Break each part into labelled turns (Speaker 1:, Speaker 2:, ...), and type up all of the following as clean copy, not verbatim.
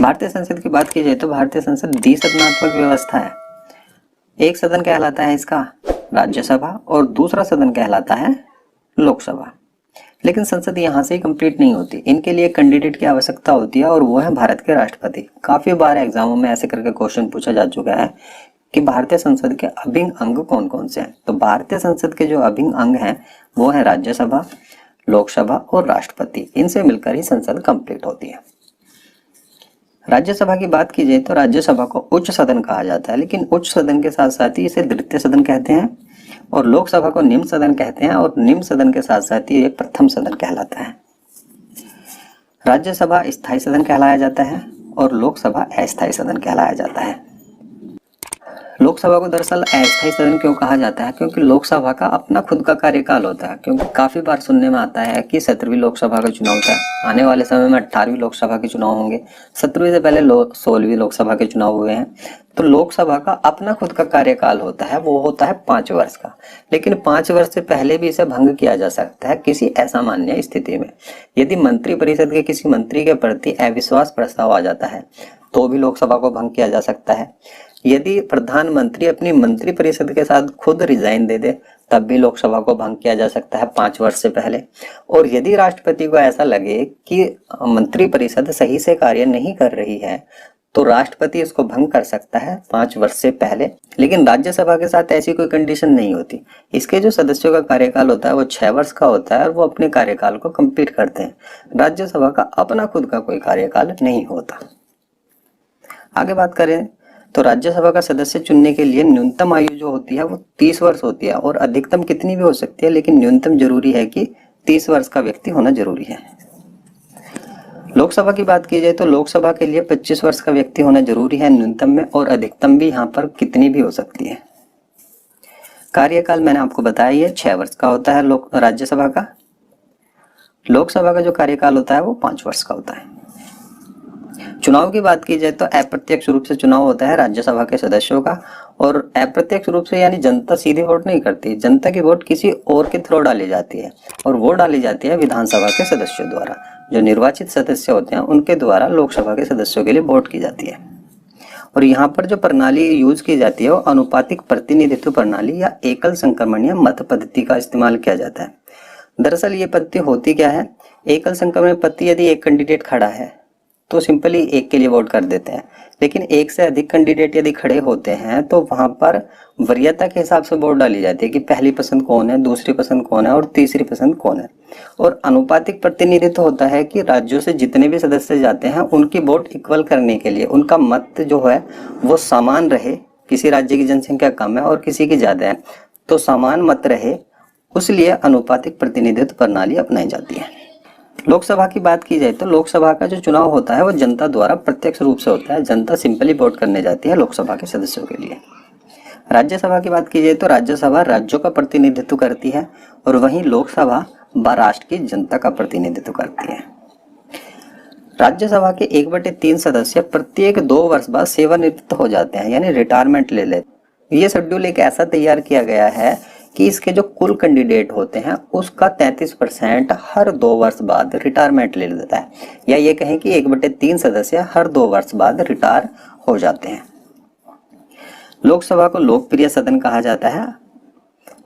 Speaker 1: भारतीय संसद की बात की जाए तो भारतीय संसद द्विसदनात्मक व्यवस्था है। एक सदन कहलाता है इसका राज्यसभा और दूसरा सदन कहलाता है लोकसभा। लेकिन संसद यहाँ से ही कंप्लीट नहीं होती, इनके लिए कैंडिडेट की आवश्यकता होती है और वो है भारत के राष्ट्रपति। काफी बार एग्जामों में ऐसे करके क्वेश्चन पूछा जा चुका है कि भारतीय संसद के अभिन्न अंग कौन कौन से हैं। तो भारतीय संसद के जो अभिन्न अंग हैं वो है राज्यसभा, लोकसभा और राष्ट्रपति। इनसे मिलकर ही संसद कंप्लीट होती है। राज्यसभा की बात की जाए तो राज्यसभा को उच्च सदन कहा जाता है, लेकिन उच्च सदन के साथ साथ ही इसे द्वितीय सदन कहते हैं और लोकसभा को निम्न सदन कहते हैं और निम्न सदन के साथ साथ ही एक प्रथम सदन कहलाता है। राज्यसभा स्थायी सदन कहलाया जाता है और लोकसभा अस्थायी सदन कहलाया जाता है। लोकसभा को दरअसल अस्थायी सदन क्यों कहा जाता है? क्योंकि लोकसभा का अपना खुद का कार्यकाल होता है। क्योंकि काफी बार सुनने में आता है कि 17वीं लोकसभा का चुनाव था, आने वाले समय में 18वीं लोकसभा के चुनाव होंगे, 17वीं से पहले 16वीं लोकसभा के चुनाव हुए हैं। तो लोकसभा का अपना खुद का कार्यकाल होता है, वो होता है 5 वर्ष का। लेकिन 5 वर्ष से पहले भी इसे भंग किया जा सकता है किसी असामान्य स्थिति में। यदि मंत्रिपरिषद के किसी मंत्री के प्रति अविश्वास प्रस्ताव आ जाता है तो भी लोकसभा को भंग किया जा सकता है। यदि प्रधानमंत्री अपनी मंत्रिपरिषद के साथ खुद रिजाइन दे दे तब भी लोकसभा को भंग किया जा सकता है 5 वर्ष से पहले। और यदि राष्ट्रपति को ऐसा लगे कि मंत्रिपरिषद सही से कार्य नहीं कर रही है तो राष्ट्रपति इसको भंग कर सकता है 5 वर्ष से पहले। लेकिन राज्यसभा के साथ ऐसी कोई कंडीशन नहीं होती। इसके जो सदस्यों का कार्यकाल होता है वो 6 वर्ष का होता है और वो अपने कार्यकाल को कंप्लीट करते हैं। राज्यसभा का अपना खुद का कोई कार्यकाल नहीं होता। आगे बात करें तो राज्यसभा का सदस्य चुनने के लिए न्यूनतम आयु जो होती है वो 30 वर्ष होती है और अधिकतम कितनी भी हो सकती है, लेकिन न्यूनतम जरूरी है कि 30 वर्ष का व्यक्ति होना जरूरी है। लोकसभा की बात की जाए तो लोकसभा के लिए 25 वर्ष का व्यक्ति होना जरूरी है न्यूनतम में, और अधिकतम भी यहाँ पर कितनी भी हो सकती है। कार्यकाल मैंने आपको बताया ये 6 वर्ष का होता है राज्यसभा का। लोकसभा का जो कार्यकाल होता है वो 5 वर्ष का होता है। चुनाव की बात की जाए तो अप्रत्यक्ष रूप से चुनाव होता है राज्यसभा के सदस्यों का, और अप्रत्यक्ष रूप से यानी जनता सीधे वोट नहीं करती, जनता की वोट किसी और के थ्रू डाली जाती है और वो डाली जाती है विधानसभा के सदस्यों द्वारा। जो निर्वाचित सदस्य होते हैं उनके द्वारा लोकसभा के सदस्यों के लिए वोट की जाती है। और यहाँ पर जो प्रणाली यूज की जाती है वो अनुपातिक प्रतिनिधित्व प्रणाली या एकल संक्रमणीय मत पद्धति का इस्तेमाल किया जाता है। दरअसल ये पद्धति होती क्या है, एकल संक्रमणीय पद्धति यदि एक कैंडिडेट खड़ा है तो सिंपली एक के लिए वोट कर देते हैं, लेकिन एक से अधिक कैंडिडेट यदि खड़े होते हैं तो वहां पर वरीयता के हिसाब से वोट डाली जाती है कि पहली पसंद कौन है, दूसरी पसंद कौन है और तीसरी पसंद कौन है। और अनुपातिक प्रतिनिधित्व होता है कि राज्यों से जितने भी सदस्य जाते हैं उनकी वोट इक्वल करने के लिए उनका मत जो है वो समान रहे। किसी राज्य की जनसंख्या कम है और किसी की ज्यादा है तो समान मत रहे, उसलिए अनुपातिक प्रतिनिधित्व प्रणाली अपनाई जाती है। लोकसभा की बात की जाए तो लोकसभा का जो चुनाव होता है वो जनता द्वारा प्रत्यक्ष रूप से होता है। जनता सिंपली वोट करने जाती है लोकसभा के सदस्यों के लिए। राज्यसभा की बात की जाए तो राज्यसभा राज्यों का प्रतिनिधित्व करती है और वहीं लोकसभा राष्ट्र की जनता का प्रतिनिधित्व करती है। राज्यसभा के 1/3 सदस्य प्रत्येक 2 वर्ष बाद सेवानिवृत्त हो जाते हैं, यानी रिटायरमेंट ले लेते। ये शेड्यूल एक ऐसा तैयार किया गया है कि इसके जो कुल कैंडिडेट होते हैं उसका 33% हर 2 वर्ष बाद रिटायरमेंट ले लेता है, या ये कहें कि 1/3 सदस्य हर 2 वर्ष बाद रिटायर हो जाते हैं। लोकसभा को लोकप्रिय सदन कहा जाता है।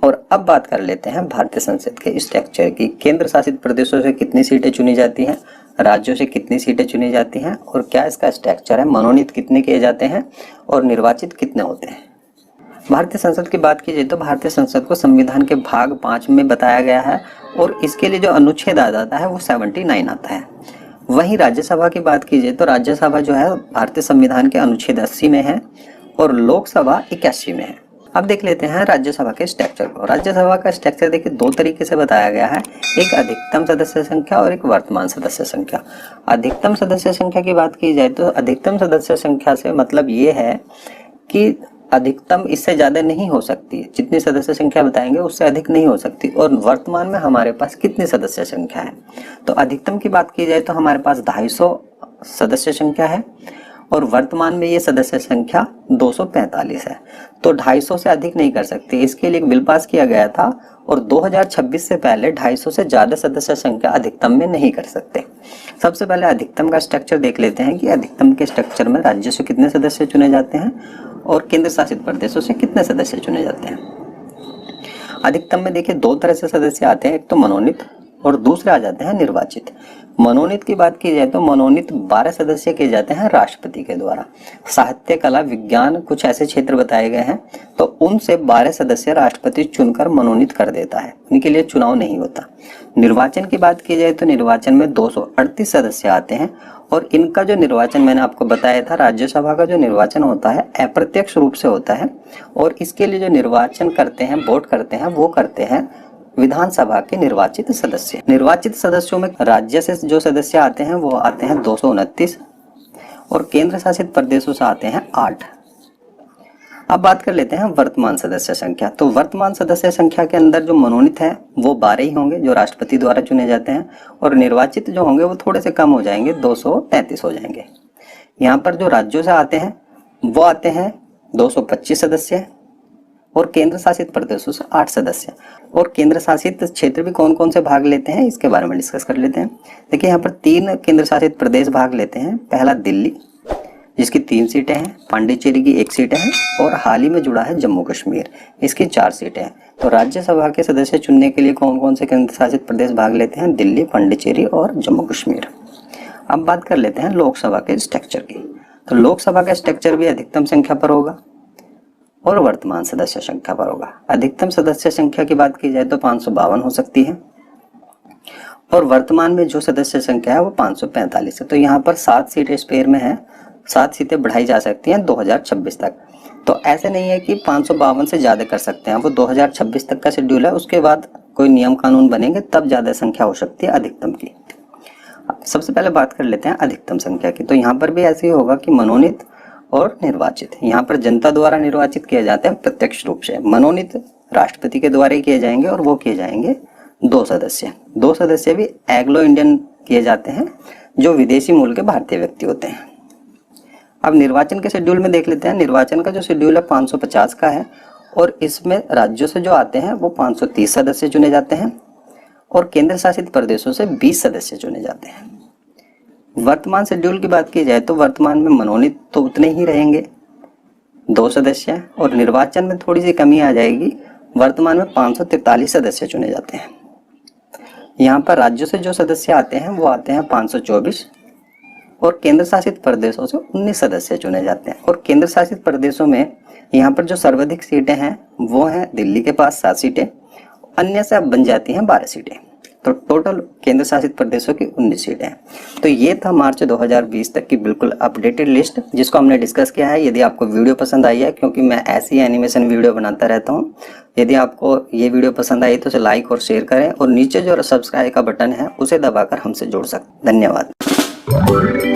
Speaker 1: और अब बात कर लेते हैं भारतीय संसद के स्ट्रक्चर की। केंद्र शासित प्रदेशों से कितनी सीटें चुनी जाती हैं, राज्यों से कितनी सीटें चुनी जाती हैं और क्या इसका स्ट्रक्चर है, मनोनीत कितने किए जाते हैं और निर्वाचित कितने होते हैं। भारतीय संसद की बात की जाए तो भारतीय संसद को संविधान के भाग 5 में बताया गया है और इसके लिए जो अनुच्छेद आ जाता है वो 79 आता है। वहीं राज्यसभा की बात की जाए तो राज्यसभा जो है भारतीय संविधान के अनुच्छेद 80 में है और लोकसभा 81 में है। अब देख लेते हैं राज्यसभा के स्ट्रक्चर को। राज्यसभा का स्ट्रक्चर देखिए 2 तरीके से बताया गया है, एक अधिकतम सदस्य संख्या और एक वर्तमान सदस्य संख्या। अधिकतम सदस्य संख्या की बात की जाए तो अधिकतम सदस्य संख्या से मतलब ये है कि अधिकतम इससे ज्यादा नहीं हो सकती, जितनी सदस्य संख्या बताएंगे उससे अधिक नहीं हो सकती। और वर्तमान में हमारे पास कितनी सदस्य संख्या है, तो अधिकतम की बात की जाए तो हमारे पास 250 सदस्य संख्या है और वर्तमान में ये सदस्य संख्या 245 है। तो 250 से अधिक नहीं कर सकते। इसके लिए एक बिल पास किया गया था और 2026 से पहले 250 से ज़्यादा सदस्य संख्या अधिकतम में नहीं कर सकते। सबसे पहले अधिकतम का स्ट्रक्चर देख लेते हैं कि अधिकतम के स्ट्रक्चर में राज्य से कितने सदस्य चुने जाते हैं और केंद्र शासित प्रदेशों से कितने सदस्य चुने जाते हैं। अधिकतम में देखिए दो तरह से सदस्य आते हैं, एक तो मनोनीत और दूसरे आ जाते हैं निर्वाचित। मनोनीत की बात की जाए तो मनोनीत 12 सदस्य किए जाते हैं राष्ट्रपति के द्वारा। साहित्य, कला, विज्ञान कुछ ऐसे क्षेत्र बताए गए हैं तो उनसे 12 सदस्य राष्ट्रपति चुनकर मनोनीत कर देता है, उनके लिए चुनाव नहीं होता। निर्वाचन की बात की जाए तो निर्वाचन में 238 सदस्य आते हैं और इनका जो निर्वाचन मैंने आपको बताया था, राज्यसभा का जो निर्वाचन होता है अप्रत्यक्ष रूप से होता है और इसके लिए जो निर्वाचन करते हैं, वोट करते हैं, वो करते हैं विधानसभा के निर्वाचित सदस्य। निर्वाचित सदस्यों में राज्य से जो सदस्य आते हैं वो आते हैं 229 और केंद्र शासित प्रदेशों से आते हैं 8। अब बात कर लेते हैं वर्तमान सदस्य संख्या। तो वर्तमान सदस्य संख्या के अंदर जो मनोनीत है वो 12 ही होंगे जो राष्ट्रपति द्वारा चुने जाते हैं और निर्वाचित जो होंगे वो थोड़े से कम हो जाएंगे, 233 हो जाएंगे। यहाँ पर जो राज्यों से आते हैं वो आते हैं 225 सदस्य और केंद्र शासित प्रदेशों से 8 सदस्य। और केंद्र शासित क्षेत्र भी कौन कौन से भाग लेते हैं इसके बारे में डिस्कस कर लेते हैं। देखिए यहाँ पर 3 केंद्र शासित प्रदेश भाग लेते हैं। पहला दिल्ली जिसकी 3 सीटें हैं, पांडिचेरी की 1 सीट है और हाल ही में जुड़ा है जम्मू कश्मीर, इसकी 4 सीटें हैं। तो राज्यसभा के सदस्य चुनने के लिए कौन कौन से केंद्र शासित प्रदेश भाग लेते हैं? दिल्ली, पांडिचेरी और जम्मू कश्मीर। अब बात कर लेते हैं लोकसभा के स्ट्रक्चर की। तो लोकसभा का स्ट्रक्चर भी अधिकतम संख्या पर होगा और वर्तमान सदस्य संख्या पर होगा। अधिकतम सदस्य संख्या की बात की जाए तो 552 हो सकती है और वर्तमान में जो सदस्य संख्या है वो 545 है। तो यहाँ पर 7 सीटें स्पेयर में है, 7 सीटें बढ़ाई जा सकती हैं 2026 तक। तो ऐसे नहीं है कि 552 से ज़्यादा कर सकते हैं, वो 2026 तक का शेड्यूल है, उसके बाद कोई नियम कानून बनेंगे तब ज़्यादा संख्या हो सकती है अधिकतम की। सबसे पहले बात कर लेते हैं अधिकतम संख्या की। तो यहाँ पर भी ऐसे ही होगा कि मनोनीत और निर्वाचित। यहाँ पर जनता द्वारा निर्वाचित किए जाते हैं प्रत्यक्ष रूप से। मनोनीत राष्ट्रपति के द्वारा ही किए जाएंगे और वो किए जाएंगे 2 सदस्य। 2 सदस्य भी एंग्लो इंडियन किए जाते हैं जो विदेशी मूल के भारतीय व्यक्ति होते हैं। अब निर्वाचन के शेड्यूल में देख लेते हैं। निर्वाचन का जो शेड्यूल है 550 का है और इसमें राज्यों से जो आते हैं वो 530 सदस्य चुने जाते हैं और केंद्र शासित प्रदेशों से 20 सदस्य चुने जाते हैं। वर्तमान शेड्यूल की बात की जाए तो वर्तमान में मनोनीत तो उतने ही रहेंगे 2 सदस्य और निर्वाचन में थोड़ी सी कमी आ जाएगी। वर्तमान में 543 सदस्य चुने जाते हैं। यहाँ पर राज्यों से जो सदस्य आते हैं वो आते हैं 524 और केंद्र शासित प्रदेशों से 19 सदस्य चुने जाते हैं। और केंद्र शासित प्रदेशों में यहाँ पर जो सर्वाधिक सीटें हैं वो हैं दिल्ली के पास 7 सीटें, अन्य से अब बन जाती हैं 12 सीटें। तो टोटल केंद्र शासित प्रदेशों की 19 सीटें हैं। तो ये था मार्च 2020 तक की बिल्कुल अपडेटेड लिस्ट जिसको हमने डिस्कस किया है। यदि आपको वीडियो पसंद आई है, क्योंकि मैं ऐसी एनिमेशन वीडियो बनाता रहता हूँ, यदि आपको ये वीडियो पसंद आई तो उसे लाइक और शेयर करें और नीचे जो सब्सक्राइब का बटन है उसे दबाकर हमसे जुड़ सकते हैं। धन्यवाद।